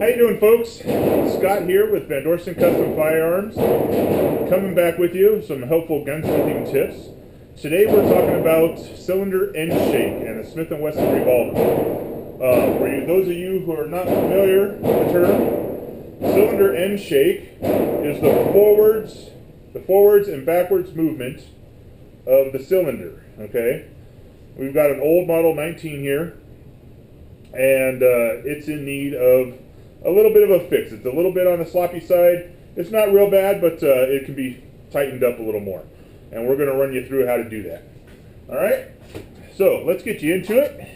you doing, folks? Scott here with Dorsten Custom Firearms, coming back with you some helpful gunsmithing tips. Today we're talking about cylinder end shake and the Smith & Wesson revolver. For those of you who are not familiar with the term, cylinder end shake is the forwards and backwards movement of the cylinder. Okay, we've got an old model 19 here, and it's in need of a little bit of a fix. It's a little bit on the sloppy side. It's not real bad, but it can be tightened up a little more. And we're going to run you through how to do that. All right? So let's get you into it.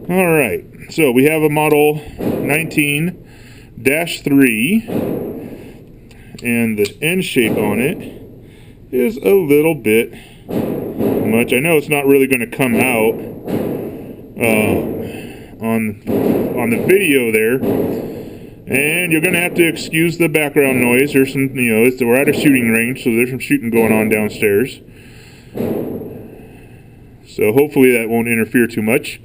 All right. So we have a model 19-3. And the end shape on it is a little bit much. I know it's not really going to come out on the video there, and you're going to have to excuse the background noise. There's some, we're at a shooting range, so there's some shooting going on downstairs. So hopefully that won't interfere too much.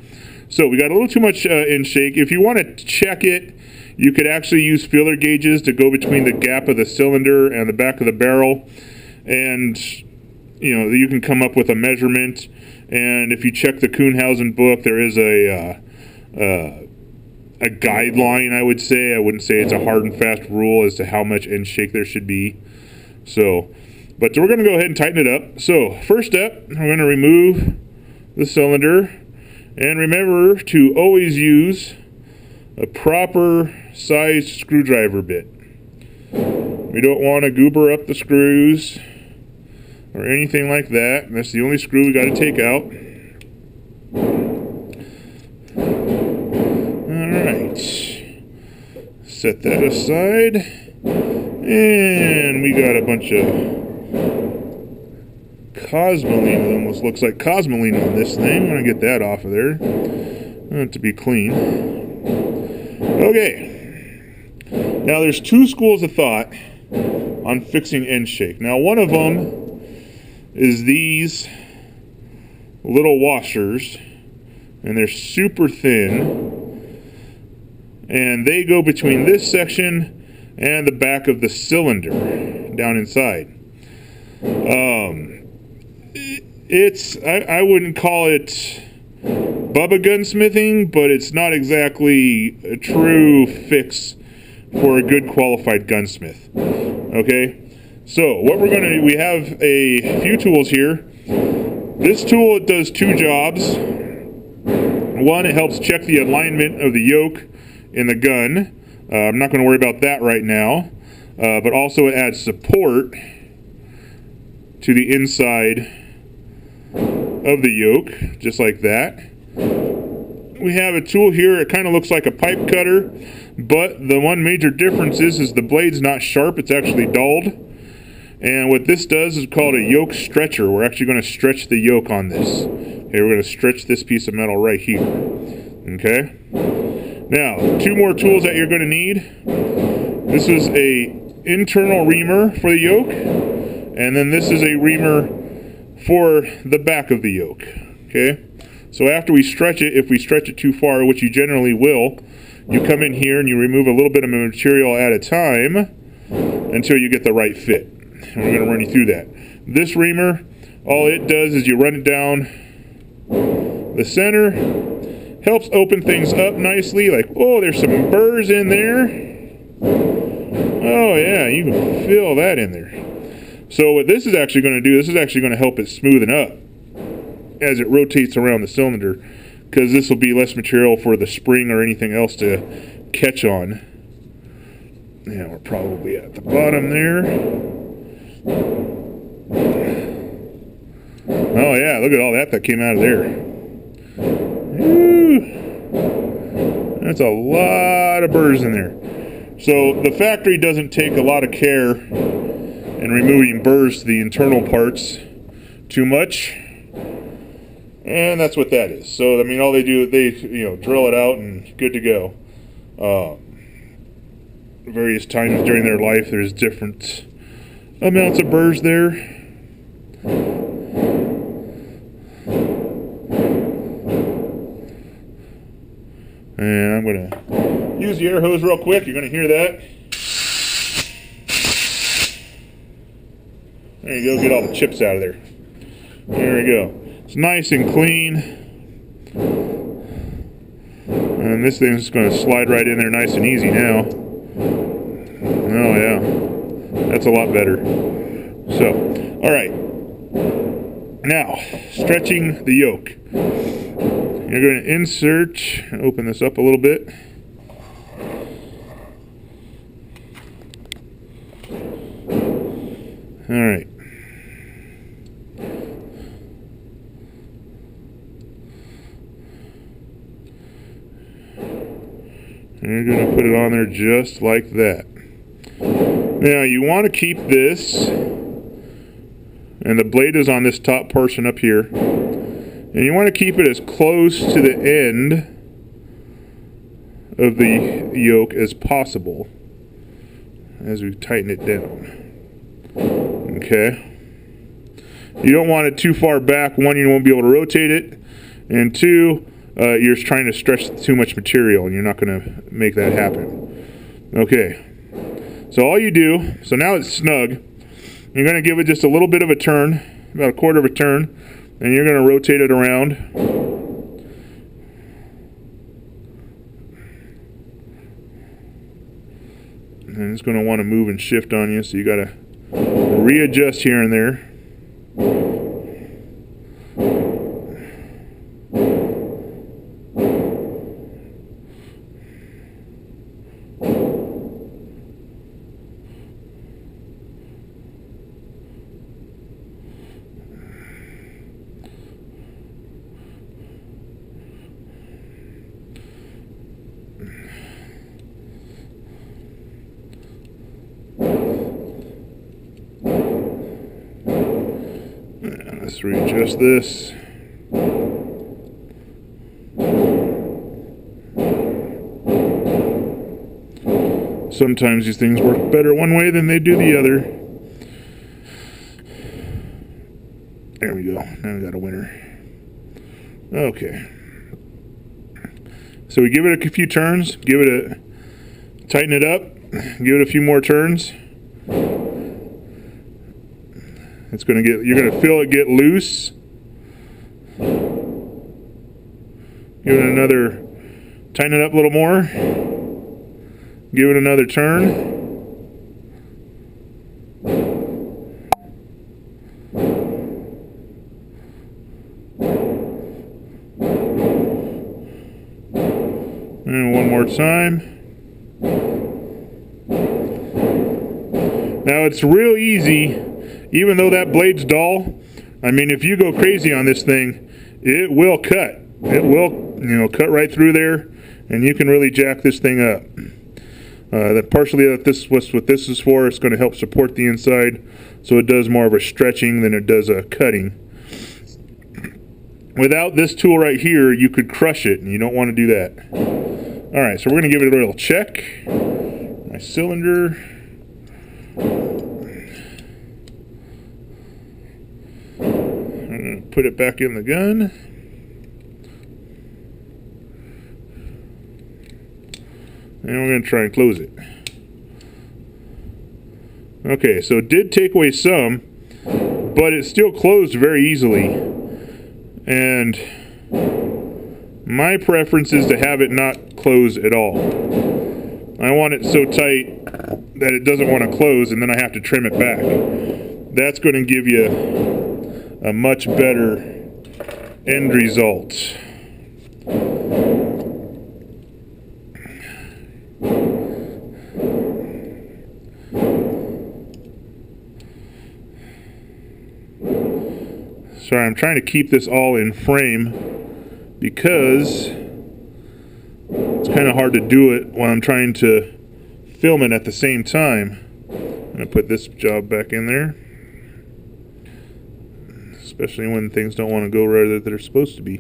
So we got a little too much end shake. If you want to check it, you could actually use feeler gauges to go between the gap of the cylinder and the back of the barrel, and you can come up with a measurement. And if you check the Kuhnhausen book, there is a guideline, I would say. I wouldn't say it's a hard and fast rule as to how much end shake there should be. So, but we're going to go ahead and tighten it up. So first step, I'm going to remove the cylinder, and remember to always use a proper sized screwdriver bit. We don't want to goober up the screws or anything like that. And that's the only screw we got to take out. Alright. Set that aside. And we got a bunch of cosmoline. It almost looks like cosmoline on this thing. I'm going to get that off of there. I want it to be clean. Okay, now there's two schools of thought on fixing end shake. Now one of them is these little washers, and they're super thin, and they go between this section and the back of the cylinder down inside. I wouldn't call it Bubba gunsmithing, but it's not exactly a true fix for a good qualified gunsmith. Okay, so what we're going to do, we have a few tools here. This tool does two jobs. One, it helps check the alignment of the yoke in the gun. I'm not going to worry about that right now, but also it adds support to the inside of the yoke, just like that. We have a tool here. It kind of looks like a pipe cutter, but the one major difference is the blade's not sharp. It's actually dulled. And what this does is called a yoke stretcher. We're actually going to stretch the yoke on this. Okay, we're going to stretch this piece of metal right here. Okay. Now, two more tools that you're going to need. This is a internal reamer for the yoke, and then this is a reamer for the back of the yoke. Okay. So after we stretch it, if we stretch it too far, which you generally will, you come in here and you remove a little bit of material at a time until you get the right fit. And we're going to run you through that. This reamer, all it does is you run it down the center, helps open things up nicely, like, oh, there's some burrs in there. Oh yeah, you can feel that in there. So what this is actually going to do, this is actually going to help it smoothen up as it rotates around the cylinder, because this will be less material for the spring or anything else to catch on. Yeah, we're probably at the bottom there. Oh yeah, look at all that came out of there. Woo. That's a lot of burrs in there. So the factory doesn't take a lot of care in removing burrs to the internal parts too much. And that's what that is. So, I mean, all they do, they drill it out and good to go. Various times during their life, there's different amounts of burrs there. And I'm going to use the air hose real quick. You're going to hear that. There you go. Get all the chips out of there. There we go. It's nice and clean. And this thing's going to slide right in there nice and easy now. Oh, yeah. That's a lot better. So, all right. Now, stretching the yoke. You're going to insert, open this up a little bit. All right. And you're going to put it on there just like that. Now, you want to keep this, and the blade is on this top portion up here. And you want to keep it as close to the end of the yoke as possible as we tighten it down. Okay. You don't want it too far back. One, you won't be able to rotate it. And two, you're trying to stretch too much material, and you're not going to make that happen. Okay. So all you do, so now it's snug. You're going to give it just a little bit of a turn, about a quarter of a turn. And you're going to rotate it around. And it's going to want to move and shift on you, so you got to readjust here and there. Let's readjust this. Sometimes these things work better one way than they do the other. There we go. Now we got a winner. Okay. So we give it a few turns. Tighten it up. Give it a few more turns. It's going to you're going to feel it get loose. Give it another, tighten it up a little more. Give it another turn. And one more time. Now it's real easy. Even though that blade's dull, I mean, if you go crazy on this thing, it will cut. It will, cut right through there, and you can really jack this thing up. That's what this is for. It's going to help support the inside, so it does more of a stretching than it does a cutting. Without this tool right here, you could crush it, and you don't want to do that. All right, so we're going to give it a little check. My cylinder. Put it back in the gun. And we're going to try and close it. Okay, so it did take away some, but it still closed very easily. And my preference is to have it not close at all. I want it so tight that it doesn't want to close, and then I have to trim it back. That's going to give you a much better end result. Sorry, I'm trying to keep this all in frame because it's kind of hard to do it while I'm trying to film it at the same time. I'm going to put this job back in there. Especially when things don't want to go right that they're supposed to be.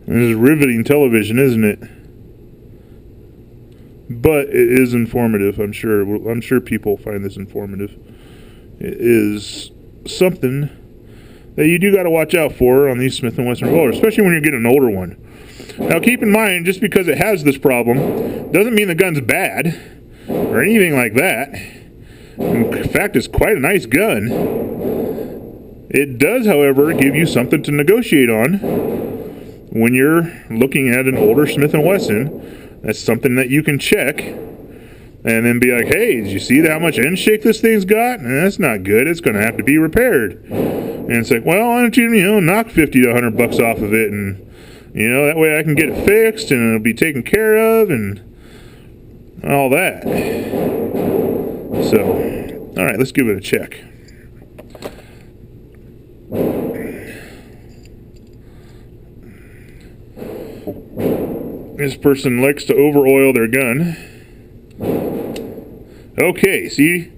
This is riveting television, isn't it? But it is informative, I'm sure. I'm sure people find this informative. It is something that you do got to watch out for on these Smith & Wesson revolvers, especially when you're getting an older one. Now, keep in mind, just because it has this problem doesn't mean the gun's bad or anything like that. In fact, it's quite a nice gun. It does, however, give you something to negotiate on when you're looking at an older Smith & Wesson. That's something that you can check and then be like, hey, did you see how much end shake this thing's got? That's not good. It's going to have to be repaired. And it's like, well, why don't you, knock 50 to 100 bucks off of it, and that way I can get it fixed and it'll be taken care of and all that. So, all right, let's give it a check. This person likes to over-oil their gun. Okay, see?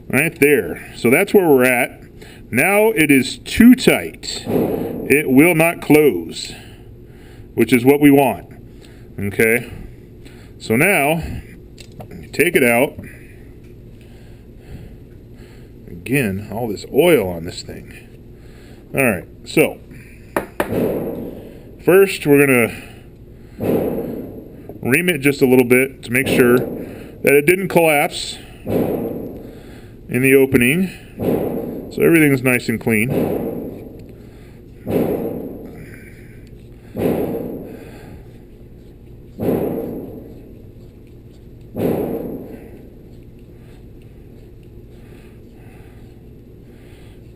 Right there. So that's where we're at. Now it is too tight. It will not close, which is what we want. Okay? So now, take it out. Again, all this oil on this thing. Alright, so first we're going to ream it just a little bit to make sure that it didn't collapse in the opening, so everything's nice and clean.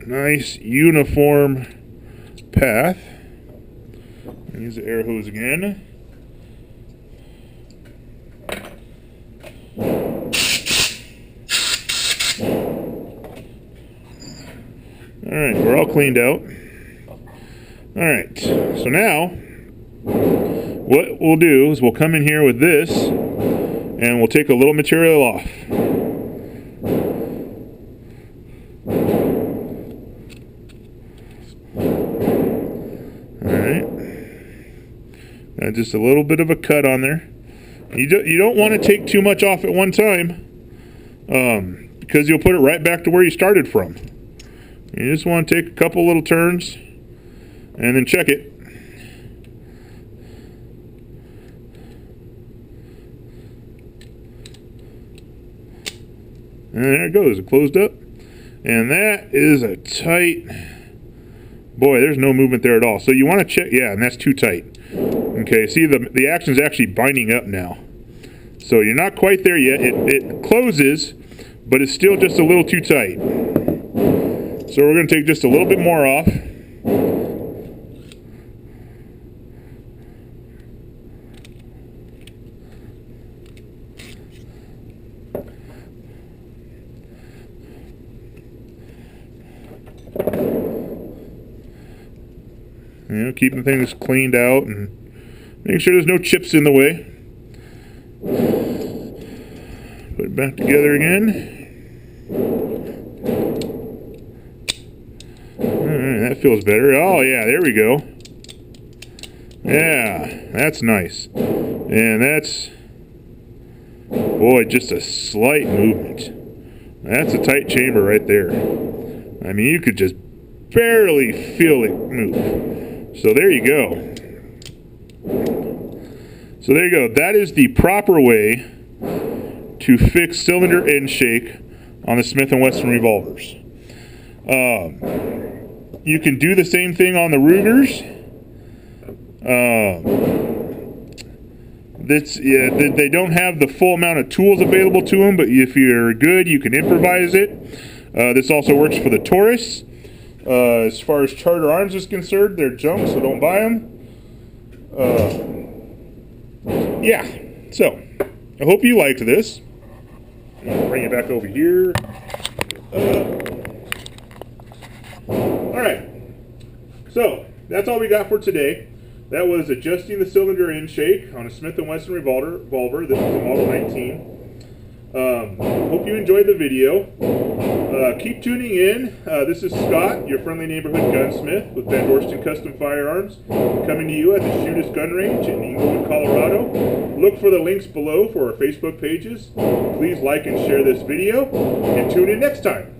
Nice uniform path. Use the air hose again. Alright, we're all cleaned out. Alright, so now what we'll do is we'll come in here with this and we'll take a little material off. Alright, got just a little bit of a cut on there. You don't want to take too much off at one time, because you'll put it right back to where you started from. You just want to take a couple little turns and then check it. And there it goes, it closed up. And that is a tight, boy, there's no movement there at all. So you want to check, yeah, and that's too tight. Okay, see the action's actually binding up now. So you're not quite there yet. It closes, but it's still just a little too tight. So we're going to take just a little bit more off. Keeping things cleaned out and making sure there's no chips in the way. Put it back together again. Alright, that feels better. Oh yeah, there we go. Yeah, that's nice. And that's, boy, just a slight movement. That's a tight chamber right there. I mean, you could just barely feel it move. So there you go. So there you go. That is the proper way to fix cylinder end shake on the Smith & Wesson revolvers. You can do the same thing on the Rugers. They don't have the full amount of tools available to them, but if you're good, you can improvise it. This also works for the Taurus. As far as Charter Arms is concerned, they're junk, so don't buy them. Yeah, so I hope you liked this. I'll bring it back over here. Alright, so that's all we got for today. That was adjusting the cylinder end shake on a Smith & Wesson revolver. This is a Model 19. Hope you enjoyed the video. Keep tuning in. This is Scott, your friendly neighborhood gunsmith with Dorsten Custom Firearms, coming to you at the Shootist Gun Range in Inglewood, Colorado. Look for the links below for our Facebook pages. Please like and share this video, and tune in next time.